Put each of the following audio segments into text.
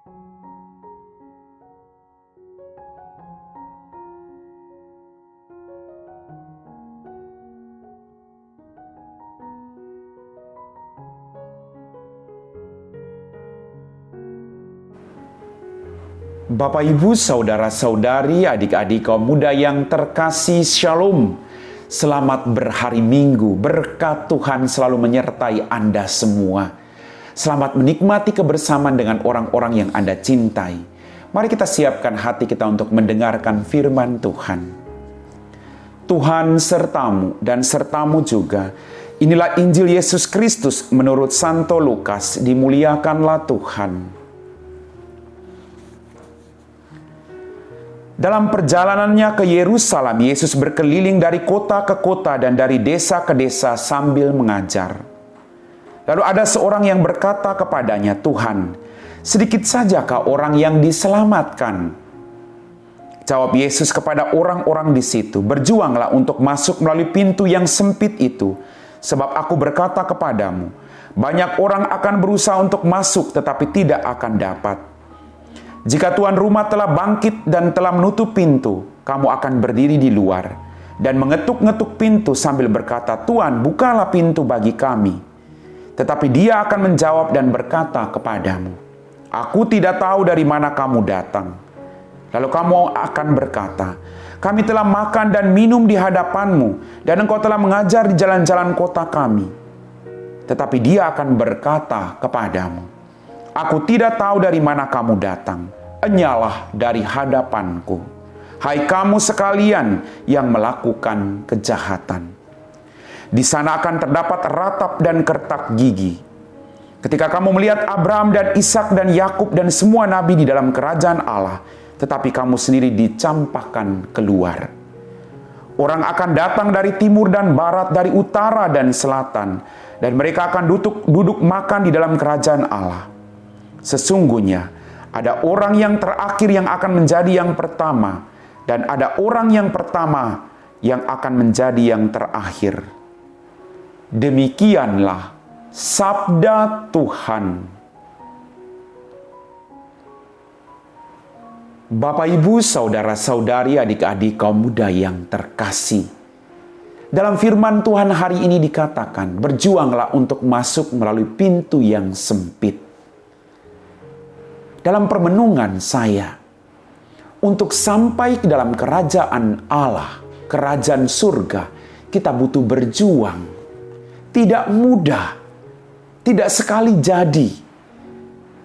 Bapak, Ibu, saudara-saudari, adik-adik kaum muda yang terkasih, Shalom. Selamat berhari Minggu, berkat Tuhan selalu menyertai Anda semua. Selamat menikmati kebersamaan dengan orang-orang yang Anda cintai. Mari kita siapkan hati kita untuk mendengarkan firman Tuhan. Tuhan sertamu dan sertamu juga. Inilah Injil Yesus Kristus menurut Santo Lukas, dimuliakanlah Tuhan. Dalam perjalanannya ke Yerusalem, Yesus berkeliling dari kota ke kota dan dari desa ke desa sambil mengajar. Lalu ada seorang yang berkata kepadanya, "Tuhan, sedikit sajakah orang yang diselamatkan?" Jawab Yesus kepada orang-orang di situ, "Berjuanglah untuk masuk melalui pintu yang sempit itu, sebab aku berkata kepadamu, banyak orang akan berusaha untuk masuk tetapi tidak akan dapat. Jika tuan rumah telah bangkit dan telah menutup pintu, kamu akan berdiri di luar dan mengetuk-ngetuk pintu sambil berkata, 'Tuan, bukalah pintu bagi kami.' Tetapi dia akan menjawab dan berkata kepadamu, 'Aku tidak tahu dari mana kamu datang.' Lalu kamu akan berkata, 'Kami telah makan dan minum di hadapanmu, dan engkau telah mengajar di jalan-jalan kota kami.' Tetapi dia akan berkata kepadamu, 'Aku tidak tahu dari mana kamu datang. Enyalah dari hadapanku, hai kamu sekalian yang melakukan kejahatan.' Di sana akan terdapat ratap dan kertak gigi. Ketika kamu melihat Abraham dan Ishak dan Yakub dan semua nabi di dalam kerajaan Allah, tetapi kamu sendiri dicampakkan keluar. Orang akan datang dari timur dan barat, dari utara dan selatan, dan mereka akan duduk makan di dalam kerajaan Allah. Sesungguhnya ada orang yang terakhir yang akan menjadi yang pertama, dan ada orang yang pertama yang akan menjadi yang terakhir." Demikianlah sabda Tuhan. Bapak, Ibu, saudara-saudari, adik-adik kaum muda yang terkasih, dalam firman Tuhan hari ini dikatakan, berjuanglah untuk masuk melalui pintu yang sempit. Dalam permenungan saya, untuk sampai ke dalam kerajaan Allah, kerajaan surga, kita butuh berjuang. Tidak mudah, tidak sekali jadi.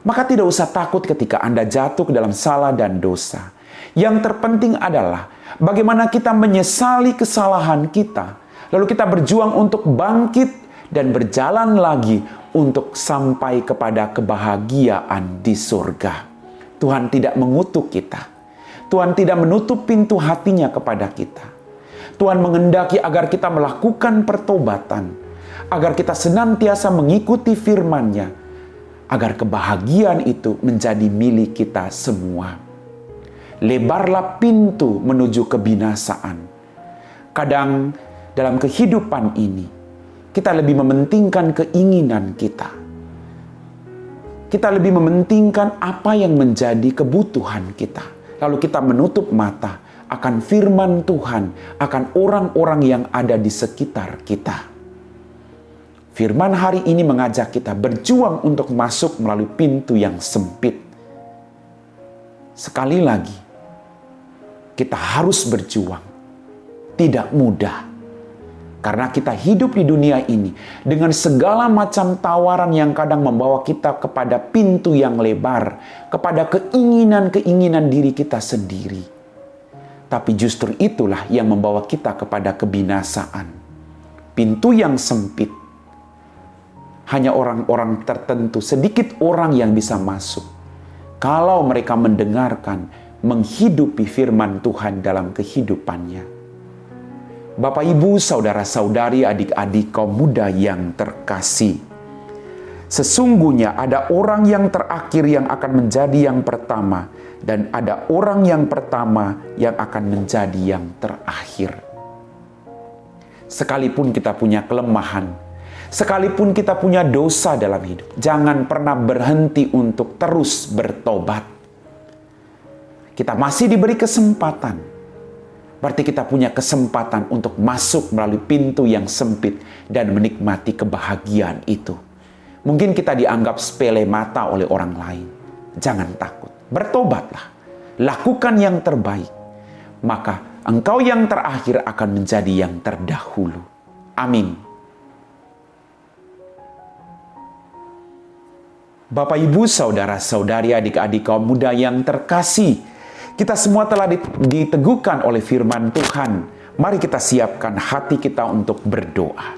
Maka tidak usah takut ketika Anda jatuh ke dalam salah dan dosa. Yang terpenting adalah bagaimana kita menyesali kesalahan kita, lalu kita berjuang untuk bangkit dan berjalan lagi untuk sampai kepada kebahagiaan di surga. Tuhan tidak mengutuk kita. Tuhan tidak menutup pintu hatinya kepada kita. Tuhan menghendaki agar kita melakukan pertobatan, agar kita senantiasa mengikuti firman-Nya, agar kebahagiaan itu menjadi milik kita semua. Lebarlah pintu menuju kebinasaan. Kadang dalam kehidupan ini, kita lebih mementingkan keinginan kita. Kita lebih mementingkan apa yang menjadi kebutuhan kita. Lalu kita menutup mata akan firman Tuhan, akan orang-orang yang ada di sekitar kita. Firman hari ini mengajak kita berjuang untuk masuk melalui pintu yang sempit. Sekali lagi, kita harus berjuang. Tidak mudah. Karena kita hidup di dunia ini dengan segala macam tawaran yang kadang membawa kita kepada pintu yang lebar, kepada keinginan-keinginan diri kita sendiri. Tapi justru itulah yang membawa kita kepada kebinasaan. Pintu yang sempit. Hanya orang-orang tertentu, sedikit orang yang bisa masuk. Kalau mereka mendengarkan, menghidupi firman Tuhan dalam kehidupannya. Bapak, Ibu, saudara-saudari, adik-adik kaum muda yang terkasih. Sesungguhnya ada orang yang terakhir yang akan menjadi yang pertama, dan ada orang yang pertama yang akan menjadi yang terakhir. Sekalipun kita punya kelemahan, Sekalipun kita punya dosa dalam hidup, jangan pernah berhenti untuk terus bertobat. Kita masih diberi kesempatan. Berarti kita punya kesempatan untuk masuk melalui pintu yang sempit dan menikmati kebahagiaan itu. Mungkin kita dianggap sepele mata oleh orang lain. Jangan takut, bertobatlah. Lakukan yang terbaik, maka engkau yang terakhir akan menjadi yang terdahulu. Amin. Bapak, Ibu, saudara-saudari, adik-adik kaum muda yang terkasih, kita semua telah diteguhkan oleh firman Tuhan. Mari kita siapkan hati kita untuk berdoa.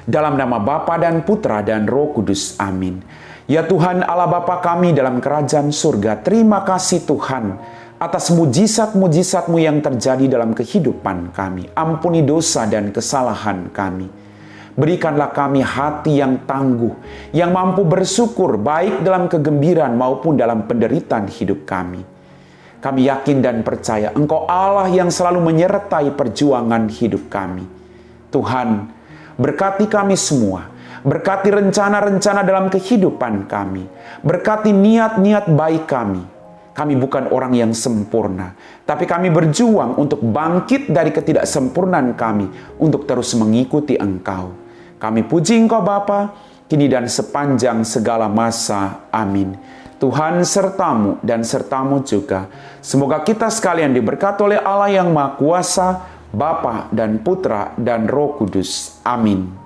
Dalam nama Bapa dan Putra dan Roh Kudus, amin. Ya Tuhan Allah Bapa kami dalam kerajaan surga, terima kasih Tuhan atas mujizat-mujizat-Mu yang terjadi dalam kehidupan kami. Ampuni dosa dan kesalahan kami. Berikanlah kami hati yang tangguh, yang mampu bersyukur baik dalam kegembiraan maupun dalam penderitaan hidup kami. Kami yakin dan percaya Engkau Allah yang selalu menyertai perjuangan hidup kami. Tuhan, berkati kami semua. Berkati rencana-rencana dalam kehidupan kami. Berkati niat-niat baik kami. Kami bukan orang yang sempurna, tapi kami berjuang untuk bangkit dari ketidaksempurnaan kami untuk terus mengikuti Engkau. Kami puji Engkau Bapa, kini dan sepanjang segala masa. Amin. Tuhan sertamu dan sertamu juga. Semoga kita sekalian diberkati oleh Allah yang Maha Kuasa, Bapa dan Putra dan Roh Kudus. Amin.